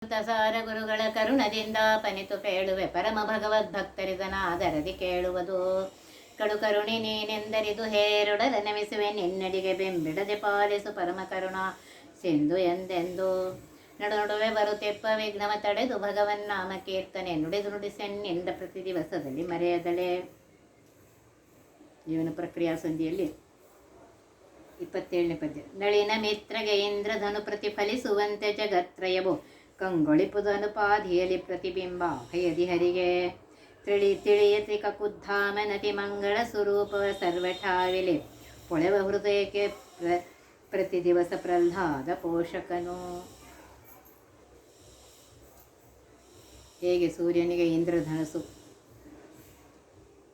ಸಾರ ಗುರುಗಳ ಕರುಣದಿಂದ ಪನಿತು ಪೇಳುವೆ ಪರಮ ಭಗವದ್ಭಕ್ತರಿದನಾದರದಿ ಕೇಳುವುದು ಕಡು ಕರುಣಿ ನೀನೆಂದರಿದು ಹೇರುಡಲ ನಮಿಸುವೆ ನಿನ್ನಡಿಗೆ ಬೆಂಬಿಡದೆ ಪಾಲಿಸು ಪರಮ ಕರುಣಾ ಸಿಂಧು ಎಂದೆಂದು ನಡು ನಡುವೆ ಬರುತ್ತೆಪ್ಪ ವಿಘ್ನವ ತಡೆದು ಭಗವನ್ನಾಮ ಕೀರ್ತನೆ ನುಡಿದು ನುಡಿಸೆನ್ನಿಂದ ಪ್ರತಿ ದಿವಸದಲ್ಲಿ ಮರೆಯದಲೆ. ಜೀವನ ಪ್ರಕ್ರಿಯಾ ಸಂಧಿಯಲ್ಲಿ 27ನೇ ಪದ್ಯ. ನಳಿನ ಮಿತ್ರಗೆ ಇಂದ್ರಧನು ಪ್ರತಿಫಲಿಸುವಂತೆ ಜಗತ್ರಯವು ಕಂಗೊಳಿಪುದನುಪಾಧಿಯಲ್ಲಿ ಪ್ರತಿಬಿಂಬ ಭಯದಿ ಹರಿಗೆ ತಿಳಿಯತಿ ಕಕುದ್ಧಾಮನತಿ ಮಂಗಳ ಸ್ವರೂಪವ ಸರ್ವಠಾವಿಲೆ ಪೊಳೆವ ಹೃದಯಕ್ಕೆ ಪ್ರತಿ ದಿವಸ ಪ್ರಹ್ಲಾದ ಪೋಷಕನು. ಹೇಗೆ ಸೂರ್ಯನಿಗೆ ಇಂದ್ರಧನಸ್ಸು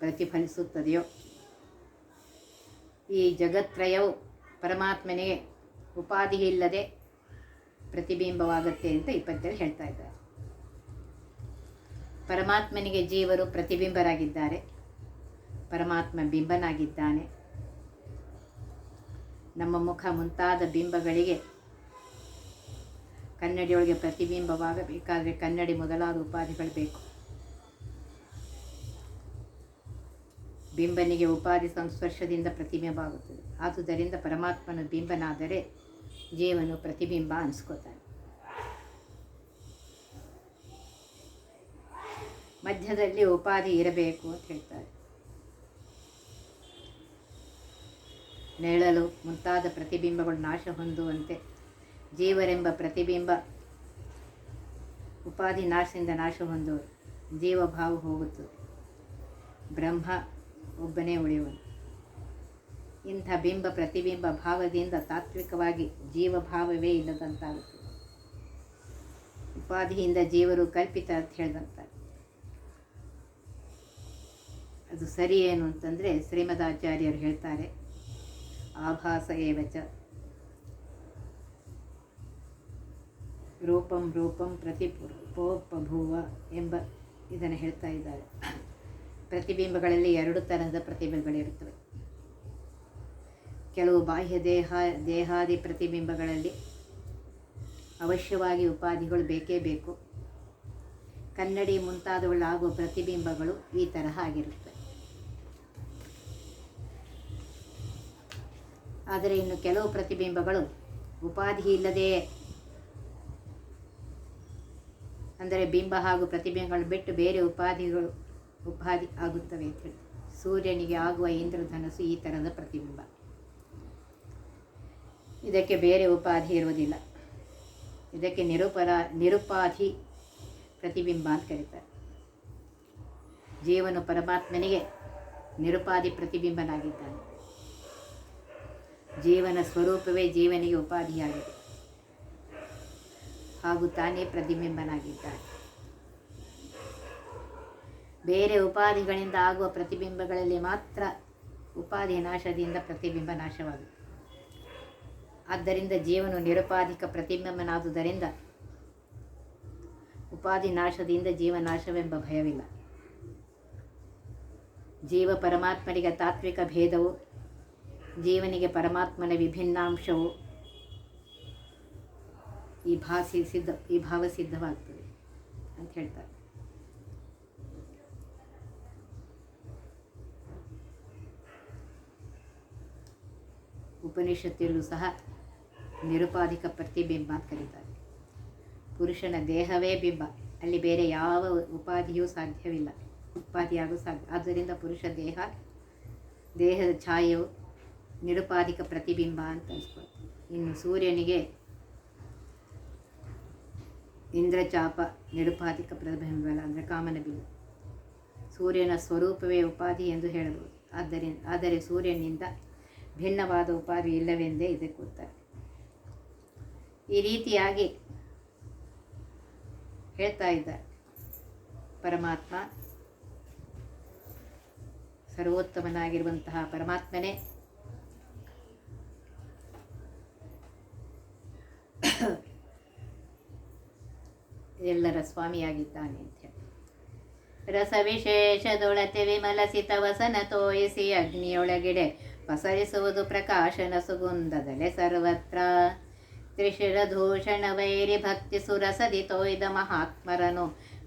ಪ್ರತಿಫಲಿಸುತ್ತದೆಯೋ ಈ ಜಗತ್ರಯವು ಪರಮಾತ್ಮನಿಗೆ ಉಪಾಧಿ ಇಲ್ಲದೆ ಪ್ರತಿಬಿಂಬವಾಗುತ್ತೆ ಅಂತ ಈ ಪದ್ಯದಲ್ಲಿ ಹೇಳ್ತಾ ಇದ್ದಾರೆ. ಪರಮಾತ್ಮನಿಗೆ ಜೀವರು ಪ್ರತಿಬಿಂಬರಾಗಿದ್ದಾರೆ, ಪರಮಾತ್ಮ ಬಿಂಬನಾಗಿದ್ದಾನೆ. ನಮ್ಮ ಮುಖ ಮುಂತಾದ ಬಿಂಬಗಳಿಗೆ ಕನ್ನಡಿಯೊಳಗೆ ಪ್ರತಿಬಿಂಬವಾಗಬೇಕಾದರೆ ಕನ್ನಡಿ ಮೊದಲಾದ ಉಪಾಧಿಗಳು ಬೇಕು. ಬಿಂಬನಿಗೆ ಉಪಾಧಿ ಸಂಸ್ಪರ್ಶದಿಂದ ಪ್ರತಿಬಿಂಬ ಆಗುತ್ತದೆ. ಆದುದರಿಂದ ಪರಮಾತ್ಮನು ಬಿಂಬನಾದರೆ ಜೀವನು ಪ್ರತಿಬಿಂಬ ಅನಿಸ್ಕೋತಾನೆ. ಮಧ್ಯದಲ್ಲಿ ಉಪಾಧಿ ಇರಬೇಕು ಅಂತ ಹೇಳ್ತಾರೆ. ನೆರಳು ಮುಂತಾದ ಪ್ರತಿಬಿಂಬಗಳು ನಾಶ ಹೊಂದುವಂತೆ ಜೀವರೆಂಬ ಪ್ರತಿಬಿಂಬ ಉಪಾಧಿ ನಾಶದಿಂದ ನಾಶ ಹೊಂದುವರು. ಜೀವಭಾವ ಹೋಗುತ್ತದೆ, ಬ್ರಹ್ಮ ಒಬ್ಬನೇ ಉಳಿಯುವನು. ಇಂಥ ಬಿಂಬ ಪ್ರತಿಬಿಂಬ ಭಾವದಿಂದ ತಾತ್ವಿಕವಾಗಿ ಜೀವಭಾವವೇ ಇಲ್ಲದಂತಾಗುತ್ತದೆ. ಉಪಾಧಿಯಿಂದ ಜೀವರು ಕಲ್ಪಿತ ಅಂತ ಹೇಳಿದಂತಾರೆ. ಅದು ಸರಿ ಏನು ಅಂತಂದರೆ ಶ್ರೀಮದಾಚಾರ್ಯರು ಹೇಳ್ತಾರೆ, ಆಭಾಸ ಏವಚ ರೂಪಂ ರೂಪಂ ಪ್ರತಿಪೋಪಭೂವ ಎಂಬ ಇದನ್ನು ಹೇಳ್ತಾ ಇದ್ದಾರೆ. ಪ್ರತಿಬಿಂಬಗಳಲ್ಲಿ 2 ತರಹದ ಪ್ರತಿಬಿಂಬಗಳಿರುತ್ತವೆ. ಕೆಲವು ಬಾಹ್ಯ ದೇಹಾದಿ ಪ್ರತಿಬಿಂಬಗಳಲ್ಲಿ ಅವಶ್ಯವಾಗಿ ಉಪಾಧಿಗಳು ಬೇಕೇ ಬೇಕು. ಕನ್ನಡಿ ಮುಂತಾದವುಗಳಾಗುವ ಪ್ರತಿಬಿಂಬಗಳು ಈ ತರಹ ಆಗಿರುತ್ತವೆ. ಆದರೆ ಇನ್ನು ಕೆಲವು ಪ್ರತಿಬಿಂಬಗಳು ಉಪಾಧಿ ಇಲ್ಲದೆಯೇ, ಅಂದರೆ ಬಿಂಬ ಹಾಗೂ ಪ್ರತಿಬಿಂಬಗಳು ಬಿಟ್ಟು ಬೇರೆ ಉಪಾಧಿ ಆಗುತ್ತವೆ ಅಂತ ಹೇಳಿ. ಸೂರ್ಯನಿಗೆ ಆಗುವ ಇಂದ್ರಧನಸ್ಸು ಈ ಥರದ ಪ್ರತಿಬಿಂಬ. ಇದಕ್ಕೆ ಬೇರೆ ಉಪಾಧಿ ಇರುವುದಿಲ್ಲ. ಇದಕ್ಕೆ ನಿರುಪಾಧಿ ಪ್ರತಿಬಿಂಬ ಅಂತ ಕರೀತಾರೆ. ಜೀವನು ಪರಮಾತ್ಮನಿಗೆ ನಿರುಪಾಧಿ ಪ್ರತಿಬಿಂಬನಾಗಿದ್ದಾನೆ. ಜೀವನ ಸ್ವರೂಪವೇ ಜೀವನಿಗೆ ಉಪಾಧಿಯಾಗಿದೆ ಹಾಗೂ ತಾನೇ ಪ್ರತಿಬಿಂಬನಾಗಿದ್ದಾನೆ. ಬೇರೆ ಉಪಾಧಿಗಳಿಂದ ಆಗುವ ಪ್ರತಿಬಿಂಬಗಳಲ್ಲಿ ಮಾತ್ರ ಉಪಾಧಿ ನಾಶದಿಂದ ಪ್ರತಿಬಿಂಬ ನಾಶವಾಗಿದೆ. ಆದ್ದರಿಂದ ಜೀವನು ನಿರುಪಾಧಿಕ ಪ್ರತಿಬಿಂಬನಾದುದರಿಂದ ಉಪಾಧಿ ನಾಶದಿಂದ ಜೀವನಾಶವೆಂಬ ಭಯವಿಲ್ಲ. ಜೀವ ಪರಮಾತ್ಮನಿಗೆ ತಾತ್ವಿಕ ಭೇದವು, ಜೀವನಿಗೆ ಪರಮಾತ್ಮನ ವಿಭಿನ್ನಾಂಶವು ಈ ಭಾವ ಸಿದ್ಧವಾಗ್ತದೆ ಅಂತ ಹೇಳ್ತಾರೆ. ಉಪನಿಷತ್ತಲ್ಲೂ ಸಹ ನಿರುಪಾಧಿಕ ಪ್ರತಿಬಿಂಬ ಅಂತ ಕರೀತಾರೆ. ಪುರುಷನ ದೇಹವೇ ಬಿಂಬ, ಅಲ್ಲಿ ಬೇರೆ ಯಾವ ಉಪಾಧಿಯೂ ಸಾಧ್ಯವಿಲ್ಲ, ಉಪಾಧಿಯಾಗೂ ಸಾಧ್ಯ. ಆದ್ದರಿಂದ ಪುರುಷ ದೇಹದ ಛಾಯೆಯು ನಿರುಪಾಧಿಕ ಪ್ರತಿಬಿಂಬ ಅಂತ ಅನಿಸ್ಕೊಳ್ತೀವಿ. ಇನ್ನು ಸೂರ್ಯನಿಗೆ ಇಂದ್ರಚಾಪ ನಿರುಪಾಧಿಕ ಪ್ರತಿಬಿಂಬವಲ್ಲ, ಅಂದರೆ ಕಾಮನಬಿಂಬ. ಸೂರ್ಯನ ಸ್ವರೂಪವೇ ಉಪಾಧಿ ಎಂದು ಹೇಳಬಹುದು. ಆದರೆ ಸೂರ್ಯನಿಂದ ಭಿನ್ನವಾದ ಉಪಾಧಿ ಇಲ್ಲವೆಂದೇ ಇದಕ್ಕೆ ಉತ್ತರ. ಈ ರೀತಿಯಾಗಿ ಹೇಳ್ತಾ ಇದ್ದಾರೆ. ಪರಮಾತ್ಮ ಸರ್ವೋತ್ತಮನಾಗಿರುವಂತಹ ಪರಮಾತ್ಮನೇ ಎಲ್ಲರ ಸ್ವಾಮಿಯಾಗಿದ್ದಾನೆ ಅಂತ ಹೇಳಿ. ರಸವಿಶೇಷದೊಳತೆ ವಿಮಲಸಿತ ವಸನ ತೋಯಿಸಿ ಅಗ್ನಿಯೊಳಗಿಡೆ ಪಸರಿಸುವುದು ಪ್ರಕಾಶನ ಸುಗುಂದದಲೆ ಸರ್ವತ್ರ. ತ್ರಿಶಿರದೂಷಣ ವೈರಿ ಭಕ್ತಿ ಸುರಸದಿ ತೊಯ್ದ ಮಹಾತ್ಮರನು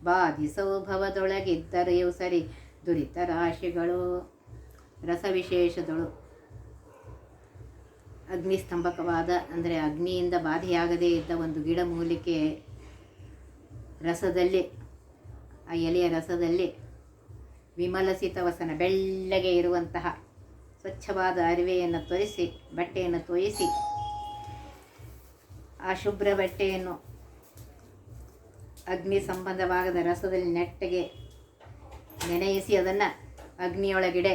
ಬಾಧಿಸೌ ಭವದೊಳಗಿದ್ದರೆಯೂ ಸರಿ ದುರಿತ ರಾಶಿಗಳು. ರಸವಿಶೇಷದಳು ಅಗ್ನಿಸ್ತಂಭಕವಾದ ಅಂದರೆ ಅಗ್ನಿಯಿಂದ ಬಾಧೆಯಾಗದೇ ಇದ್ದ ಒಂದು ಗಿಡಮೂಲಿಕೆ ರಸದಲ್ಲಿ, ಆ ಎಲೆಯ ರಸದಲ್ಲಿ ವಿಮಲಸಿತವಸನ ಬೆಳ್ಳಗೆ ಇರುವಂತಹ ಸ್ವಚ್ಛವಾದ ಅರಿವೆಯನ್ನು ತೊಯಿಸಿ, ಬಟ್ಟೆಯನ್ನು ತೊಯಿಸಿ, ಆ ಶುಭ್ರ ಬಟ್ಟೆಯನ್ನು ಅಗ್ನಿ ಸಂಬಂಧವಾಗದ ರಸದಲ್ಲಿ ನೆಟ್ಟಗೆ ನೆನೆಯಿಸಿ ಅದನ್ನು ಅಗ್ನಿಯೊಳಗಿಡೆ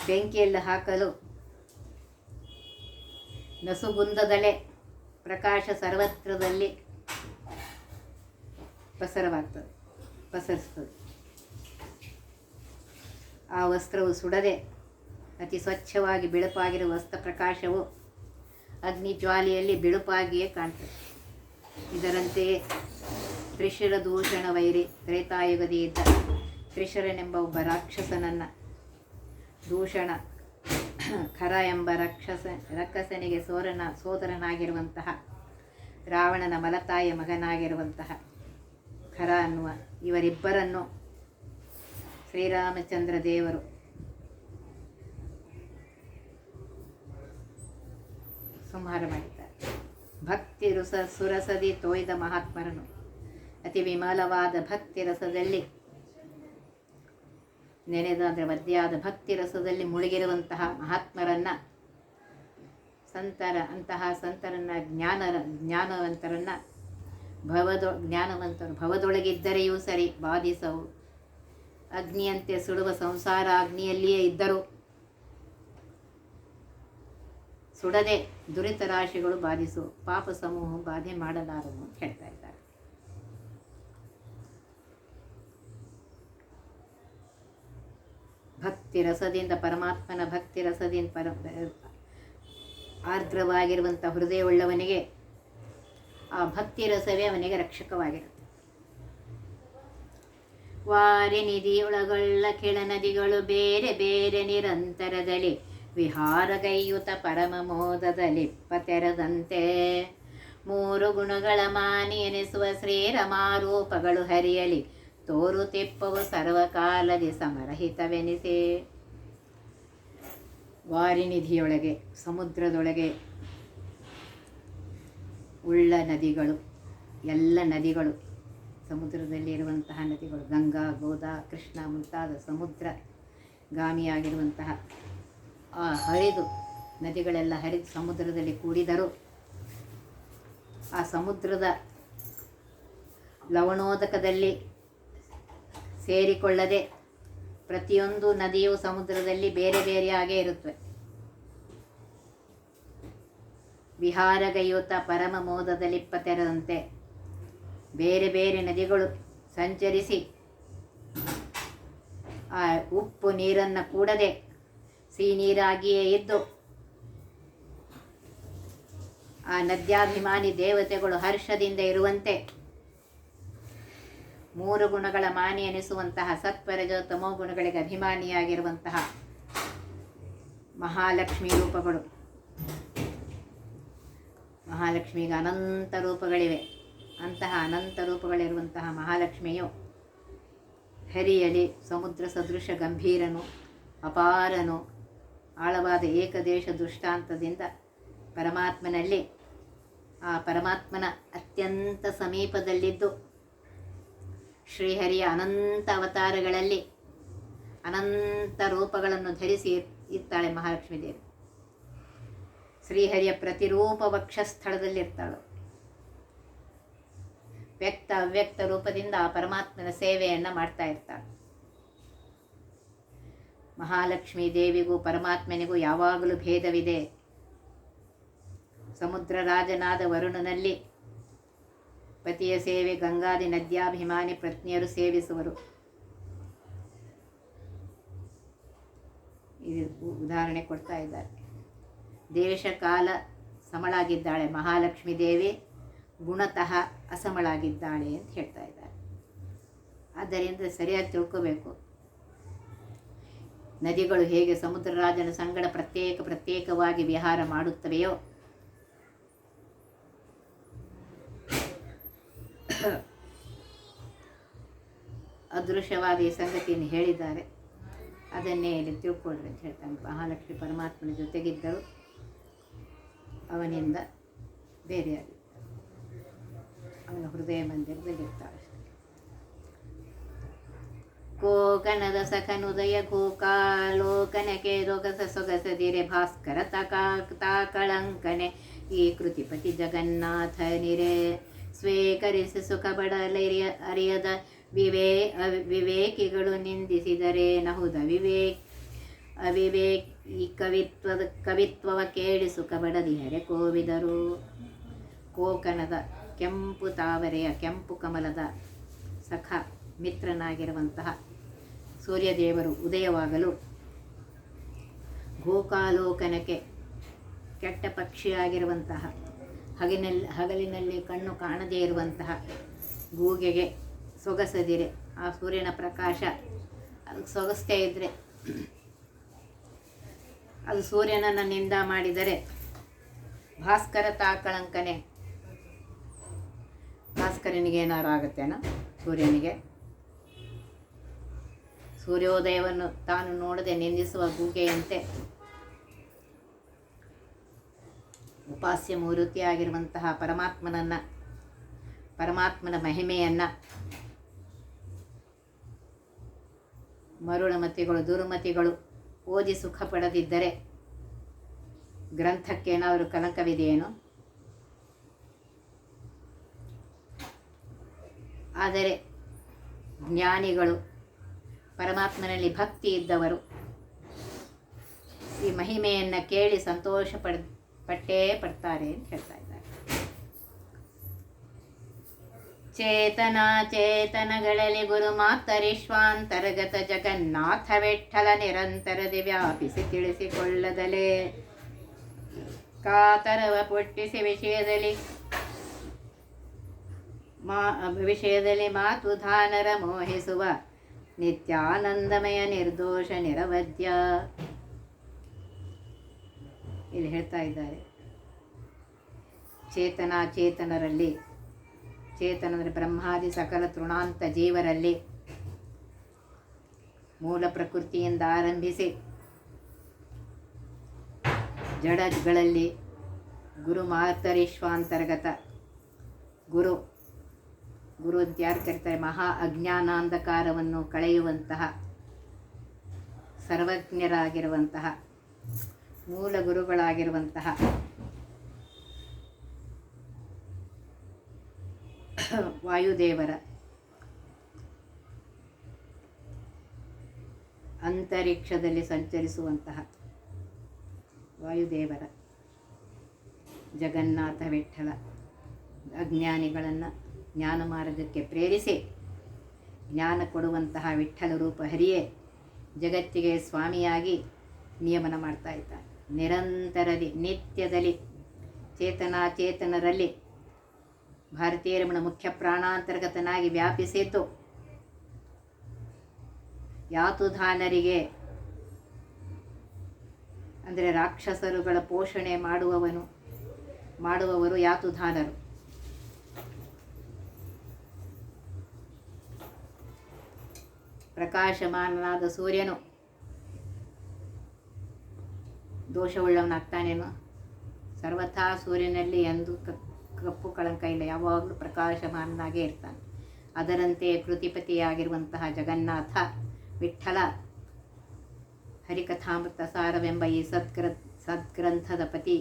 ಬೆಂಕಿಯಲ್ಲಿ ಹಾಕಲು ನಸುಗುಂದದಲೆ ಪ್ರಕಾಶ ಸರ್ವತ್ರದಲ್ಲಿ ಪಸರಿಸ್ತದೆ. ಆ ವಸ್ತ್ರವು ಸುಡದೆ ಅತಿ ಸ್ವಚ್ಛವಾಗಿ ಬಿಳುಪಾಗಿರುವ ವಸ್ತ್ರ ಪ್ರಕಾಶವು ಅಗ್ನಿ ಜ್ವಾಲೆಯಲ್ಲಿ ಬಿಳುಪಾಗಿಯೇ ಕಾಣ್ತದೆ. ಇದರಂತೆಯೇ ತ್ರಿಶಿರ ದೂಷಣ ವೈರಿ ತ್ರೇತಾಯುಗದಿ ಇದ್ದ ತ್ರಿಶಿರನೆಂಬ ಒಬ್ಬ ರಾಕ್ಷಸನನ್ನು ದೂಷಣ ಖರ ಎಂಬ ರಕ್ಕಸನಿಗೆ ಸೋದರನಾಗಿರುವಂತಹ ರಾವಣನ ಮಲತಾಯಿಯ ಮಗನಾಗಿರುವಂತಹ ಖರ ಅನ್ನುವ ಇವರಿಬ್ಬರನ್ನು ಶ್ರೀರಾಮಚಂದ್ರ ದೇವರು ಸಂಹಾರ ಮಾಡಿದ್ದಾರೆ. ಭಕ್ತಿ ಸುರಸದಿ ತೋಯ್ದ ಮಹಾತ್ಮರನು ಅತಿ ವಿಮಲವಾದ ಭಕ್ತಿ ರಸದಲ್ಲಿ ನೆನೆದ ಅಂದರೆ ಒದ್ದೆಯಾದ ಭಕ್ತಿ ರಸದಲ್ಲಿ ಮುಳುಗಿರುವಂತಹ ಮಹಾತ್ಮರನ್ನ ಸಂತರನ್ನ ಜ್ಞಾನವಂತರನ್ನ ಭವದೊಳಗಿದ್ದರೆಯೂ ಸರಿ ಬಾಧಿಸವು. ಅಗ್ನಿಯಂತೆ ಸುಡುವ ಸಂಸಾರ ಅಗ್ನಿಯಲ್ಲಿಯೇ ಇದ್ದರೂ ಸುಡದೆ ದುರಿತ ರಾಶಿಗಳು ಬಾಧಿಸು, ಪಾಪ ಸಮೂಹ ಬಾಧೆ ಮಾಡಲಾರವು ಅಂತ ಹೇಳ್ತಾ ಇದ್ದಾರೆ. ಭಕ್ತಿ ರಸದಿಂದ ಪರಮಾತ್ಮನ ಭಕ್ತಿ ರಸದಿಂದ ಆರ್ದ್ರವಾಗಿರುವಂಥ ಹೃದಯವುಳ್ಳವನಿಗೆ ಆ ಭಕ್ತಿ ರಸವೇ ಅವನಿಗೆ ರಕ್ಷಕವಾಗಿರುತ್ತೆ. ವಾರಿ ನಿಧಿಯೊಳಗೊಳ್ಳ ಕೆಳ ನದಿಗಳು ಬೇರೆ ಬೇರೆ ನಿರಂತರದಲ್ಲಿ ವಿಹಾರಗೈಯುತ ಪರಮ ಮೋದದಲಿಪ್ಪ ತೆರದಂತೆ ಮೂರು ಗುಣಗಳ ಮಾನಿ ಎನಿಸುವ ಶ್ರೀರಮಾರೂಪಗಳು ಹರಿಯಲಿ ತೋರುತಿಪ್ಪವು ಸರ್ವಕಾಲದಿ ಸಮರಹಿತವೆನಿಸೆ. ವಾರಿನಿಧಿಯೊಳಗೆ ಸಮುದ್ರದೊಳಗೆ ಉಳ್ಳ ನದಿಗಳು, ಎಲ್ಲ ನದಿಗಳು, ಸಮುದ್ರದಲ್ಲಿ ಇರುವಂತಹ ನದಿಗಳು, ಗಂಗಾ, ಗೋದಾ, ಕೃಷ್ಣ ಮುಂತಾದ ಸಮುದ್ರ ಗಾಮಿಯಾಗಿರುವಂತಹ ಆ ನದಿಗಳೆಲ್ಲ ಹರಿದು ಸಮುದ್ರದಲ್ಲಿ ಕೂಡಿದರೂ ಆ ಸಮುದ್ರದ ಲವಣೋದಕದಲ್ಲಿ ಸೇರಿಕೊಳ್ಳದೆ ಪ್ರತಿಯೊಂದು ನದಿಯು ಸಮುದ್ರದಲ್ಲಿ ಬೇರೆ ಬೇರೆಯಾಗೇ ಇರುತ್ತವೆ. ವಿಹಾರಗೈಯುತ ಪರಮ ಮೋದದಲಿಪ್ಪ ತೆರದಂತೆ ಬೇರೆ ಬೇರೆ ನದಿಗಳು ಸಂಚರಿಸಿ ಆ ಉಪ್ಪು ನೀರನ್ನು ಕೂಡದೆ ಸಿಹಿ ನೀರಾಗಿಯೇ ಇದ್ದು ಆ ನದ್ಯಾಭಿಮಾನಿ ದೇವತೆಗಳು ಹರ್ಷದಿಂದ ಇರುವಂತೆ ಮೂರು ಗುಣಗಳ ಮಾನಿ ಎನಿಸುವಂತಹ ಸತ್ವರಜ ತಮೋ ಗುಣಗಳಿಗೆ ಅಭಿಮಾನಿಯಾಗಿರುವಂತಹ ಮಹಾಲಕ್ಷ್ಮಿ ರೂಪಗಳು, ಮಹಾಲಕ್ಷ್ಮಿಗೆ ಅನಂತ ರೂಪಗಳಿವೆ. ಅಂತಹ ಅನಂತ ರೂಪಗಳಿರುವಂತಹ ಮಹಾಲಕ್ಷ್ಮಿಯು ಹರಿಯಲಿ ಸಮುದ್ರ ಸದೃಶ ಗಂಭೀರನು, ಅಪಾರನು, ಆಳವಾದ ಏಕದೇಶ ದೃಷ್ಟಾಂತದಿಂದ ಪರಮಾತ್ಮನಲ್ಲಿ ಆ ಪರಮಾತ್ಮನ ಅತ್ಯಂತ ಸಮೀಪದಲ್ಲಿದ್ದು ಶ್ರೀಹರಿಯ ಅನಂತ ಅವತಾರಗಳಲ್ಲಿ ಅನಂತ ರೂಪಗಳನ್ನು ಧರಿಸಿ ಇರ್ತಾಳೆ ಮಹಾಲಕ್ಷ್ಮೀ ದೇವಿ. ಶ್ರೀಹರಿಯ ಪ್ರತಿರೂಪ ವಕ್ಷಸ್ಥಳದಲ್ಲಿರ್ತಾಳು. ವ್ಯಕ್ತ ಅವ್ಯಕ್ತ ರೂಪದಿಂದ ಆ ಪರಮಾತ್ಮನ ಸೇವೆಯನ್ನು ಮಾಡ್ತಾ ಇರ್ತಾಳೆ. ಮಹಾಲಕ್ಷ್ಮೀ ದೇವಿಗೂ ಪರಮಾತ್ಮನಿಗೂ ಯಾವಾಗಲೂ ಭೇದವಿದೆ. ಸಮುದ್ರ ರಾಜನಾದ ವರುಣನಲ್ಲಿ ಪತಿಯ ಸೇವೆ ಗಂಗಾದಿ ನದ್ಯಾಭಿಮಾನಿ ಪತ್ನಿಯರು ಸೇವಿಸುವರು. ಇದು ಉದಾಹರಣೆ ಕೊಡ್ತಾ ಇದ್ದಾರೆ. ದೇಶ ಕಾಲ ಸಮಳಾಗಿದ್ದಾಳೆ ಮಹಾಲಕ್ಷ್ಮೀ ದೇವಿ, ಗುಣತಃ ಅಸಮಳಾಗಿದ್ದಾಳೆ ಅಂತ ಹೇಳ್ತಾ ಇದ್ದಾರೆ. ಆದ್ದರಿಂದ ಸರಿಯಾಗಿ ತಿಳ್ಕೋಬೇಕು. ನದಿಗಳು ಹೇಗೆ ಸಮುದ್ರ ರಾಜನ ಸಂಗಡ ಪ್ರತ್ಯೇಕವಾಗಿ ವಿಹಾರ ಮಾಡುತ್ತವೆಯೋ ಅದೃಶ್ಯವಾದ ಈ ಸಂಗತಿಯನ್ನು ಹೇಳಿದ್ದಾರೆ. ಅದನ್ನೇ ಇಲ್ಲಿ ತಿಳ್ಕೊಳ್ರಿ ಅಂತ ಹೇಳ್ತಾನೆ. ಮಹಾಲಕ್ಷ್ಮಿ ಪರಮಾತ್ಮನ ಜೊತೆಗಿದ್ದರು, ಅವನಿಂದ ಬೇರೆಯಾಗಿ ಅವನ ಹೃದಯ ಮಂದಿರದಲ್ಲಿರ್ತಾಳೆ. ಕೋಕನದ ಸಖನುದಯ ಗೋಕಾಲೋಕನಕ್ಕೆ ರೊಗಸ ಸೊಗಸದಿರೆ ಭಾಸ್ಕರ ತಾಕಳಂಕನೆ ಈ ಕೃತಿಪತಿ ಜಗನ್ನಾಥ ನಿರೆ ಸ್ವೀಕರಿಸಿ ಸುಖ ಬಡಲರಿಯ ಅರಿಯದ ವಿವೇಕಿಗಳು ನಿಂದಿಸಿದರೆ ನಹುದ ಈ ಕವಿತ್ವವ ಕೇಳಿ ಸುಖ ಬಡದಿಹರೆ ಕೋವಿದರು. ಕೋಕನದ ಕೆಂಪು ತಾವರೆಯ ಕೆಂಪು ಕಮಲದ ಸಖ ಮಿತ್ರನಾಗಿರುವಂತಹ ಸೂರ್ಯದೇವರು ಉದಯವಾಗಲು ಗೋಕಾಲೋಕನಕ್ಕೆ ಕೆಟ್ಟ ಪಕ್ಷಿಯಾಗಿರುವಂತಹ ಹಗಲಿನಲ್ಲಿ ಕಣ್ಣು ಕಾಣದೇ ಇರುವಂತಹ ಗೂಗೆಗೆ ಸೊಗಸದಿರೆ ಆ ಸೂರ್ಯನ ಪ್ರಕಾಶ ಅದಕ್ಕೆ ಸೊಗಸ್ತೇ ಇದ್ದರೆ ಅದು ಸೂರ್ಯನನ್ನು ನಿಂದ ಮಾಡಿದರೆ ಭಾಸ್ಕರ ತಾಕಳಂಕನೆ ಭಾಸ್ಕರನಿಗೆ ಏನಾರು ಆಗುತ್ತೇನೋ ಸೂರ್ಯನಿಗೆ. ಸೂರ್ಯೋದಯವನ್ನು ತಾನು ನೋಡದೆ ನಿಂದಿಸುವ ಗೂಗೆಯಂತೆ ಉಪಾಸ್ಯ ಮೂರ್ತಿಯಾಗಿರುವಂತಹ ಪರಮಾತ್ಮನ ಮಹಿಮೆಯನ್ನು ಮರುಳಮತಿಗಳು ದುರ್ಮತಿಗಳು ಓದಿ ಸುಖ ಪಡೆದಿದ್ದರೆ ಗ್ರಂಥಕ್ಕೇನಾದರೂ ಕಲಂಕವಿದೆಯೇನೋ? ಆದರೆ ಜ್ಞಾನಿಗಳು ಪರಮಾತ್ಮನಲ್ಲಿ ಭಕ್ತಿ ಇದ್ದವರು ಈ ಮಹಿಮೆಯನ್ನು ಕೇಳಿ ಸಂತೋಷ ಪಟ್ಟೇ ಪಡ್ತಾರೆ ಅಂತ ಹೇಳ್ತಾ ಇದ್ದಾರೆ. ಚೇತನಗಳಲ್ಲಿ ಗುರುಮಾತರಿಶ್ವಾಂತರ್ಗತ ಜಗನ್ನಾಥ ವಿಠ್ಠಲ ನಿರಂತರದಿ ವ್ಯಾಪಿಸಿ ತಿಳಿಸಿಕೊಳ್ಳದಲೇ ಕಾತರವ ಪುಟ್ಟಿಸಿ ವಿಷಯದಲ್ಲಿ ಮಾತುಧಾನರ ಮೋಹಿಸುವ ನಿತ್ಯಾನಂದಮಯ ನಿರ್ದೋಷ ನಿರವಧ್ಯ. ಇಲ್ಲಿ ಹೇಳ್ತಾ ಇದ್ದಾರೆ, ಚೇತನರಲ್ಲಿ ಚೇತನಂದರೆ ಬ್ರಹ್ಮಾದಿ ಸಕಲ ತೃಣಾಂತ ಜೀವರಲ್ಲಿ ಮೂಲ ಪ್ರಕೃತಿಯಿಂದ ಆರಂಭಿಸಿ ಜಡಗಳಲ್ಲಿ ಗುರು ಮಾತರಿಶ್ವಾಂತರ್ಗತ ಗುರು ಅಂತ ಯಾರು ಕರೀತಾರೆ? ಮಹಾ ಅಜ್ಞಾನಾಂಧಕಾರವನ್ನು ಕಳೆಯುವಂತಹ ಸರ್ವಜ್ಞರಾಗಿರುವಂತಹ ಮೂಲ ಗುರುಗಳಾಗಿರುವಂತಹ ವಾಯುದೇವರ ಅಂತರಿಕ್ಷದಲ್ಲಿ ಸಂಚರಿಸುವಂತಹ ವಾಯುದೇವರ ಜಗನ್ನಾಥ ವಿಠ್ಠಲ ಅಜ್ಞಾನಿಗಳನ್ನು ಜ್ಞಾನ ಮಾರ್ಗಕ್ಕೆ ಪ್ರೇರಿಸಿ ಜ್ಞಾನ ಕೊಡುವಂತಹ ವಿಠ್ಠಲ ರೂಪ ಹರಿಯೇ ಜಗತ್ತಿಗೆ ಸ್ವಾಮಿಯಾಗಿ ನಿಯಮನ ಮಾಡ್ತಾ ಇದ್ದಾನೆ. ನಿರಂತರದಿ ನಿತ್ಯದಲ್ಲಿ ಚೇತನರಲ್ಲಿ ಭಾರತೀಯ ರಮಣ ಮುಖ್ಯ ಪ್ರಾಣಾಂತರ್ಗತನಾಗಿ ವ್ಯಾಪಿಸಿದ್ದು ಯಾತುಧಾನರಿಗೆ ಅಂದರೆ ರಾಕ್ಷಸರುಗಳ ಪೋಷಣೆ ಮಾಡುವವರು ಯಾತುಧಾನರು. ಪ್ರಕಾಶಮಾನನಾದ ಸೂರ್ಯನು ದೋಷವುಳ್ಳವನಾಗ್ತಾನೇನೋ? ಸರ್ವಥಾ ಸೂರ್ಯನಲ್ಲಿ ಎಂದು ಕಪ್ಪು ಕಳಂಕ ಇಲ್ಲ, ಯಾವಾಗಲೂ ಪ್ರಕಾಶಮಾನನಾಗೇ ಇರ್ತಾನೆ. ಅದರಂತೆ ಕೃತಿಪತಿಯಾಗಿರುವಂತಹ ಜಗನ್ನಾಥ ವಿಠ್ಠಲ ಹರಿಕಥಾಮೃತ ಸಾರವೆಂಬ ಈ ಸದ್ಗ್ರಂಥದ ಪತಿ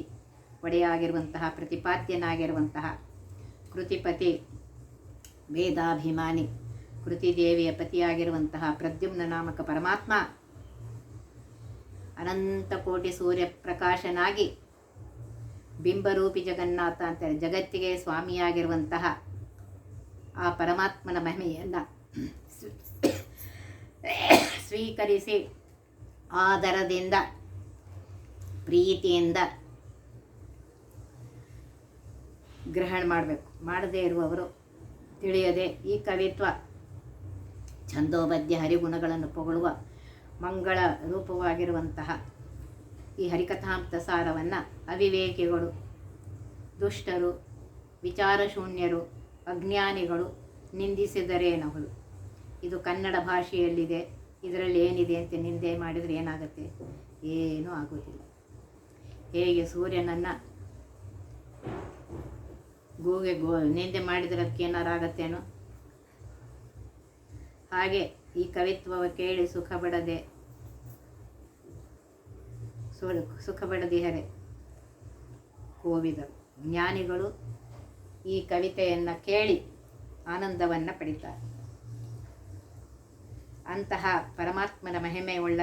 ಒಡೆಯಾಗಿರುವಂತಹ ಪ್ರತಿಪಾದ್ಯನಾಗಿರುವಂತಹ ಕೃತಿಪತಿ ವೇದಾಭಿಮಾನಿ ಕೃತಿದೇವಿಯ ಪತಿಯಾಗಿರುವಂತಹ ಪ್ರದ್ಯುಮ್ನ ನಾಮಕ ಪರಮಾತ್ಮ ಅನಂತ ಕೋಟಿ ಸೂರ್ಯ ಪ್ರಕಾಶನಾಗಿ ಬಿಂಬರೂಪಿ ಜಗನ್ನಾಥ ಅಂತಾರೆ. ಜಗತ್ತಿಗೆ ಸ್ವಾಮಿಯಾಗಿರುವಂತಹ ಆ ಪರಮಾತ್ಮನ ಮಹಿಮೆಯನ್ನು ಸ್ವೀಕರಿಸಿ ಆದರದಿಂದ ಪ್ರೀತಿಯಿಂದ ಗ್ರಹಣ ಮಾಡಬೇಕು. ಮಾಡದೇ ಇರುವವರು ತಿಳಿಯದೆ ಈ ಕವಿತ್ವ ಛಂದೋಬದ್ಧ ಹರಿಗುಣಗಳನ್ನು ಪೊಗಳುವ ಮಂಗಳ ರೂಪವಾಗಿರುವಂತಹ ಈ ಹರಿಕಥಾಮೃತ ಸಾರವನ್ನು ಅವಿವೇಕಿಗಳು, ದುಷ್ಟರು, ವಿಚಾರಶೂನ್ಯರು ಅಜ್ಞಾನಿಗಳು ನಿಂದಿಸಿದರೇನಹುದು. ಇದು ಕನ್ನಡ ಭಾಷೆಯಲ್ಲಿದೆ, ಇದರಲ್ಲಿ ಏನಿದೆ ಅಂತ ನಿಂದೆ ಮಾಡಿದರೆ ಏನಾಗುತ್ತೆ? ಏನೂ ಆಗೋದಿಲ್ಲ. ಹೇಗೆ ಸೂರ್ಯನನ್ನು ಗೂಗೆ ನಿಂದೆ ಮಾಡಿದರೆ ಅದಕ್ಕೆ ಏನಾರು ಆಗತ್ತೇನೋ, ಹಾಗೆ ಈ ಕವಿತ್ವವ ಕೇಳಿ ಸುಖ ಪಡದಿಹರೆ ಕೋವಿದರು. ಜ್ಞಾನಿಗಳು ಈ ಕವಿತೆಯನ್ನು ಕೇಳಿ ಆನಂದವನ್ನು ಪಡಿತಾರೆ. ಅಂತಹ ಪರಮಾತ್ಮನ ಮಹಿಮೆಯುಳ್ಳ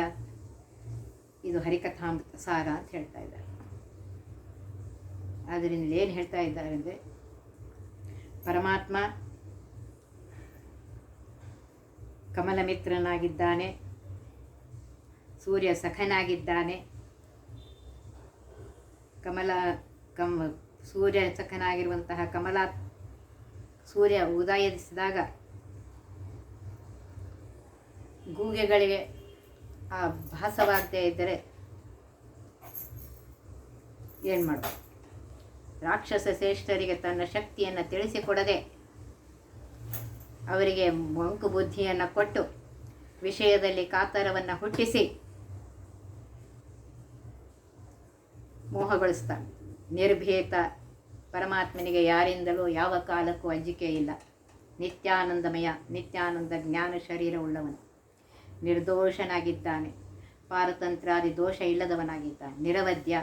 ಇದು ಹರಿಕಥಾಮೃತ ಸಾರ ಅಂತ ಹೇಳ್ತಾ ಇದ್ದಾರೆ. ಆದ್ದರಿಂದ ಏನು ಹೇಳ್ತಾ ಇದ್ದಾರೆ ಅಂದರೆ, ಪರಮಾತ್ಮ ಕಮಲಮಿತ್ರನಾಗಿದ್ದಾನೆ, ಸೂರ್ಯ ಸಖನಾಗಿದ್ದಾನೆ. ಸೂರ್ಯ ಸಖನಾಗಿರುವಂತಹ ಸೂರ್ಯ ಉದಯಿಸಿದಾಗ ಗೂಗೆಗಳಿಗೆ ಆ ಭಾಸವಾಗದೇ ಇದ್ದರೆ ಏನು ಮಾಡೋದು? ರಾಕ್ಷಸ ಶ್ರೇಷ್ಠರಿಗೆ ತನ್ನ ಶಕ್ತಿಯನ್ನು ತಿಳಿಸಿಕೊಡದೆ ಅವರಿಗೆ ಮಂಕು ಬುದ್ಧಿಯನ್ನು ಕೊಟ್ಟು ವಿಷಯದಲ್ಲಿ ಕಾತರವನ್ನು ಹುಟ್ಟಿಸಿ ಮೋಹಗೊಳಿಸ್ತಾನೆ. ನಿರ್ಭೀತ ಪರಮಾತ್ಮನಿಗೆ ಯಾರಿಂದಲೂ ಯಾವ ಕಾಲಕ್ಕೂ ಅಂಜಿಕೆ ಇಲ್ಲ. ನಿತ್ಯಾನಂದಮಯ, ನಿತ್ಯಾನಂದ ಜ್ಞಾನ ಶರೀರವುಳ್ಳವನು, ನಿರ್ದೋಷನಾಗಿದ್ದಾನೆ, ಪಾರತಂತ್ರಾದಿ ದೋಷ ಇಲ್ಲದವನಾಗಿದ್ದಾನೆ, ನಿರವಧ್ಯ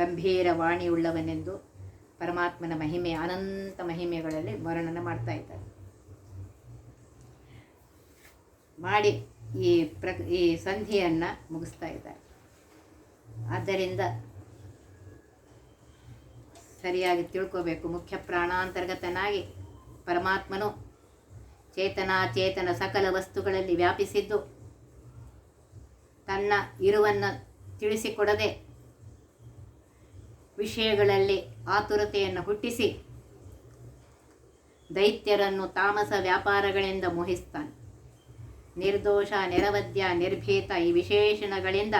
ಗಂಭೀರ ವಾಣಿಯುಳ್ಳವನೆಂದು ಪರಮಾತ್ಮನ ಮಹಿಮೆ ಅನಂತ ಮಹಿಮೆಗಳಲ್ಲಿ ವರ್ಣನೆ ಮಾಡ್ತಾ ಇದ್ದಾರೆ. ಮಾಡಿ ಈ ಸಂಧಿಯನ್ನು ಮುಗಿಸ್ತಾ ಇದ್ದಾರೆ. ಆದ್ದರಿಂದ ಸರಿಯಾಗಿ ತಿಳ್ಕೋಬೇಕು. ಮುಖ್ಯ ಪ್ರಾಣಾಂತರ್ಗತನಾಗಿ ಪರಮಾತ್ಮನು ಚೇತನ ಸಕಲ ವಸ್ತುಗಳಲ್ಲಿ ವ್ಯಾಪಿಸಿದ್ದು ತನ್ನ ಇರುವನ್ನು ತಿಳಿಸಿಕೊಡದೆ ವಿಷಯಗಳಲ್ಲಿ ಆತುರತೆಯನ್ನು ಹುಟ್ಟಿಸಿ ದೈತ್ಯರನ್ನು ತಾಮಸ ವ್ಯಾಪಾರಗಳಿಂದ ಮೋಹಿಸ್ತಾನೆ. ನಿರ್ದೋಷ, ನಿರವಧ್ಯ, ನಿರ್ಭೀತ ಈ ವಿಶೇಷಣಗಳಿಂದ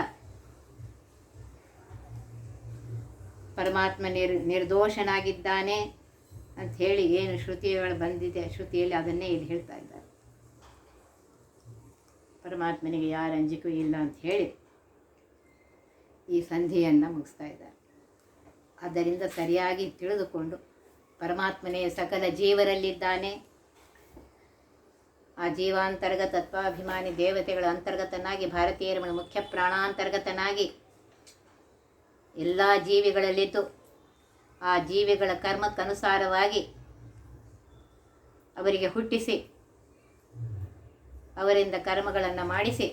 ಪರಮಾತ್ಮ ನಿರ್ದೋಷನಾಗಿದ್ದಾನೆ ಅಂತ ಹೇಳಿ ಏನು ಶ್ರುತಿಗಳು ಬಂದಿದೆ, ಶ್ರುತಿಯಲ್ಲಿ ಅದನ್ನೇ ಇಲ್ಲಿ ಹೇಳ್ತಾ ಇದ್ದಾರೆ. ಪರಮಾತ್ಮನಿಗೆ ಯಾರ ಅಂಜಿಕೆಯೂ ಇಲ್ಲ ಅಂತ ಹೇಳಿ ಈ ಸಂಧಿಯನ್ನು ಮುಗಿಸ್ತಾ ಇದ್ದಾರೆ. ಆದ್ದರಿಂದ ಸರಿಯಾಗಿ ತಿಳಿದುಕೊಂಡು ಪರಮಾತ್ಮನೇ ಸಕಲ ಜೀವರಲ್ಲಿದ್ದಾನೆ, ಆ ಜೀವಾಂತರ್ಗತ ತತ್ವಾಭಿಮಾನಿ ದೇವತೆಗಳ ಅಂತರ್ಗತನಾಗಿ ಭಾರತೀಯರ ಮುಖ್ಯ ಪ್ರಾಣಾಂತರ್ಗತನಾಗಿ ಎಲ್ಲ ಜೀವಿಗಳಲ್ಲಿದ್ದು ಆ ಜೀವಿಗಳ ಕರ್ಮಕ್ಕನುಸಾರವಾಗಿ ಅವರಿಗೆ ಹುಟ್ಟಿಸಿ ಅವರಿಂದ ಕರ್ಮಗಳನ್ನು ಮಾಡಿಸಿ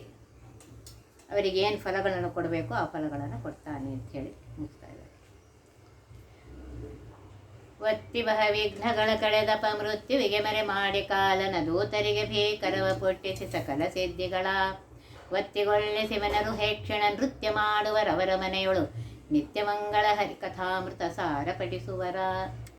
ಅವರಿಗೆ ಏನು ಫಲಗಳನ್ನು ಕೊಡಬೇಕೋ ಆ ಫಲಗಳನ್ನು ಕೊಡ್ತಾನೆ ಅಂತ ಹೇಳಿ ಮುಗಿಸ್ತಾ ಇದ್ದಾರೆ. ಒತ್ತಿಬಹ ವಿಘ್ನಗಳ ಕಳೆದಪ ಮೃತ್ಯುವಿಗೆ ಮರೆ ಮಾಡಿ ಕಾಲನ ದೂತರಿಗೆ ಭೀಕರವ ಪೊಟ್ಟಿಸಿ ಸಕಲ ಸಿದ್ಧಿಗಳ ಒತ್ತಿಗೊಳ್ಳಿಸಿ ಮನರು ಹೇಕ್ಷಣ ನೃತ್ಯ ಮಾಡುವರವರ ಮನೆಯೊಳು ನಿತ್ಯಮಂಗಳ ಹರಿಕಥಾಮೃತ ಸಾರ ಪಠಿಸುವರ.